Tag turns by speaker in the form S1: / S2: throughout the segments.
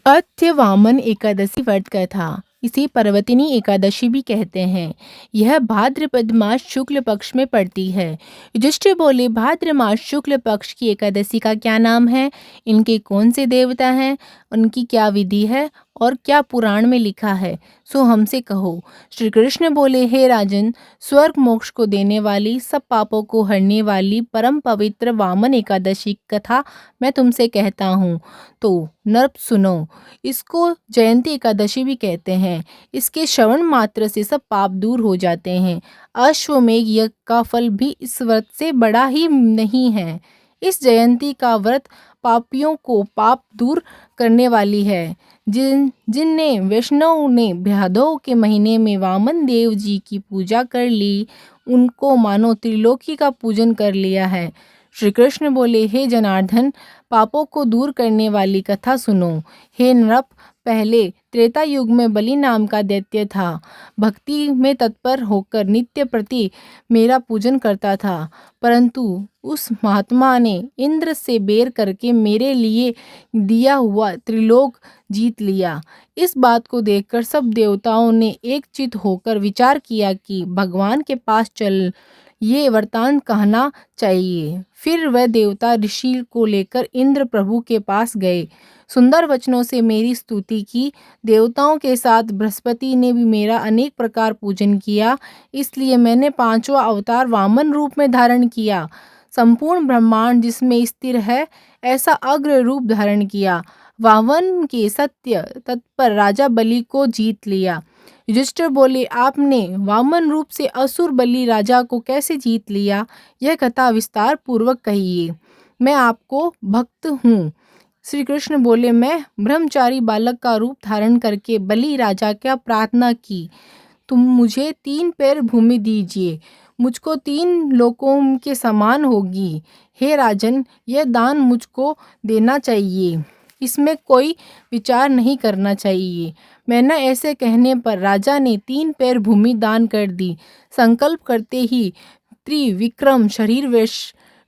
S1: अत्य वामन एकादशी व्रत कथा। इसे पर्वतिनी एकादशी भी कहते हैं। यह भाद्रपद मास शुक्ल पक्ष में पड़ती है। युधिष्ठिर बोले, भाद्र मास शुक्ल पक्ष की एकादशी का क्या नाम है? इनके कौन से देवता हैं? उनकी क्या विधि है और क्या पुराण में लिखा है, सो हमसे कहो। श्री कृष्ण बोले, हे राजन, स्वर्ग मोक्ष को देने वाली, सब पापों को हरने वाली परम पवित्र वामन एकादशी कथा मैं तुमसे कहता हूँ, तो नर्प सुनो। इसको जयंती एकादशी भी कहते हैं। इसके श्रवण मात्र से सब पाप दूर हो जाते हैं। अश्वमेघ यज्ञ का फल भी इस व्रत से बड़ा ही नहीं है। इस जयंती का व्रत पापियों को पाप दूर करने वाली है। जिनने वैष्णव ने भादौ के महीने में वामन देव जी की पूजा कर ली, उनको मानो त्रिलोकी का पूजन कर लिया है। श्री कृष्ण बोले, हे जनार्दन, पापों को दूर करने वाली कथा सुनो। हे नृप, पहले त्रेता युग में बलि नाम का दैत्य था। भक्ति में तत्पर होकर नित्य प्रति मेरा पूजन करता था, परंतु उस महात्मा ने इंद्र से बैर करके मेरे लिए दिया हुआ त्रिलोक जीत लिया। इस बात को देखकर सब देवताओं ने एक चित होकर विचार किया कि भगवान के पास चल ये वरदान कहना चाहिए। फिर वह देवता ऋषि को लेकर इंद्र प्रभु के पास गए। सुंदर वचनों से मेरी स्तुति की। देवताओं के साथ बृहस्पति ने भी मेरा अनेक प्रकार पूजन किया, इसलिए मैंने पांचवा अवतार वामन रूप में धारण किया। संपूर्ण ब्रह्मांड जिसमें स्थिर है, ऐसा अग्र रूप धारण किया। वामन के सत्य तत्पर राजा बलि को जीत लिया। युधिष्ठिर बोले, आपने वामन रूप से असुर बलि राजा को कैसे जीत लिया? यह कथा विस्तार पूर्वक कहिए। मैं आपको भक्त हूँ। श्री कृष्ण बोले, मैं ब्रह्मचारी बालक का रूप धारण करके बलि राजा क्या प्रार्थना की, तुम मुझे 3 पैर भूमि दीजिए, मुझको 3 लोकों के समान होगी। हे राजन, यह दान मुझको देना चाहिए, इसमें कोई विचार नहीं करना चाहिए। मैंने ऐसे कहने पर राजा ने 3 पैर भूमि दान कर दी। संकल्प करते ही त्रिविक्रम शरीर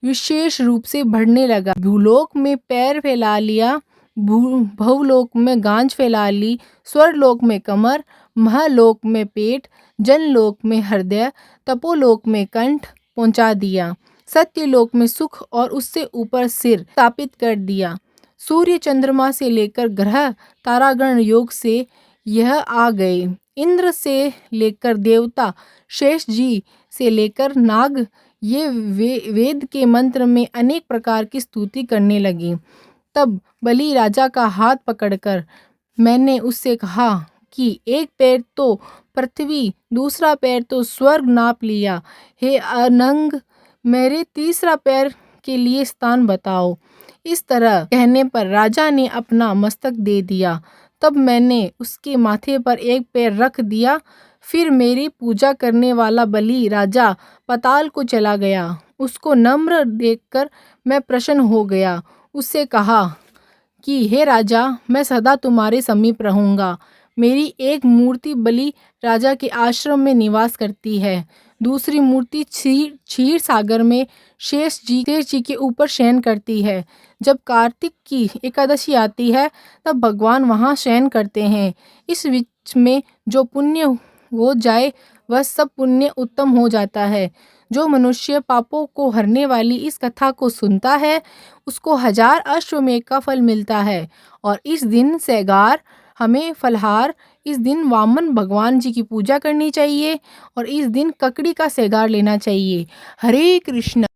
S1: विशेष रूप से बढ़ने लगा। भूलोक में पैर फैला लिया, भवलोक में गांज फैला ली, स्वर्लोक में कमर, महलोक में पेट, जनलोक में हृदय, तपोलोक में कंठ पहुंचा दिया, सत्यलोक में सुख और उससे ऊपर सिर स्थापित कर दिया। सूर्य चंद्रमा से लेकर ग्रह तारागण योग से यह आ गए। इंद्र से लेकर देवता, शेष जी से लेकर नाग, ये वेद के मंत्र में अनेक प्रकार की स्तुति करने लगे। तब बलि राजा का हाथ पकड़कर मैंने उससे कहा कि एक पैर तो पृथ्वी, दूसरा पैर तो स्वर्ग नाप लिया। हे अनंग, मेरे तीसरा पैर के लिए स्थान बताओ। इस तरह कहने पर राजा ने अपना मस्तक दे दिया। तब मैंने उसके माथे पर एक पैर रख दिया। फिर मेरी पूजा करने वाला बलि राजा पाताल को चला गया। उसको नम्र देखकर मैं प्रसन्न हो गया। उससे कहा कि हे राजा, मैं सदा तुम्हारे समीप रहूँगा। मेरी एक मूर्ति बलि राजा के आश्रम में निवास करती है, दूसरी मूर्ति क्षीर सागर में शेष जी के ऊपर शयन करती है। जब कार्तिक की एकादशी आती है, तब भगवान वहाँ शयन करते हैं। इस बीच में जो पुण्य हो जाए, वह सब पुण्य उत्तम हो जाता है। जो मनुष्य पापों को हरने वाली इस कथा को सुनता है, उसको 1000 अश्वमेघ का फल मिलता है। और इस दिन सेगार हमें फलहार, इस दिन वामन भगवान जी की पूजा करनी चाहिए और इस दिन ककड़ी का सेगार लेना चाहिए। हरे कृष्ण।